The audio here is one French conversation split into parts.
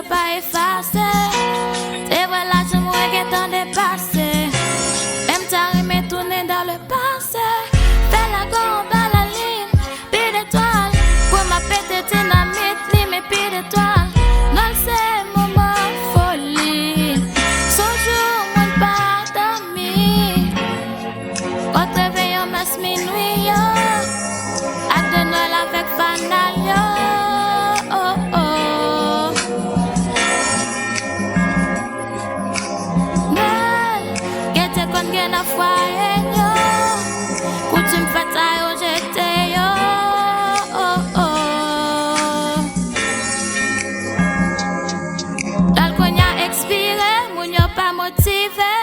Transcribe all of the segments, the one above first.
yo pas effacé. C'est vrai là je moi qui t'en dépassé. Même t'as aimé tourner dans le passé. Fais la gomme à la ligne, pied d'étoile. Pour ma pété dynamite, ni mes pieds d'étoile. Non c'est moment folie. Son jour mon pas d'amis. Quand réveille on masse minuit yo. À de Noël avec fanal yo. Oh oh. Noël, qu'est-ce qu'on gagne à foyer yo. Coutume fataille au jeté yo. Oh oh. Dans qu'on a expiré, moun yo pas motivé.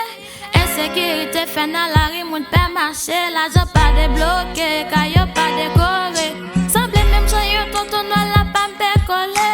Insécurité fait dans la rue, moun pas marcher. L'argent pas débloqué, car yo pas décoré. Semble même j'ai eu tonton noir la pas me collé.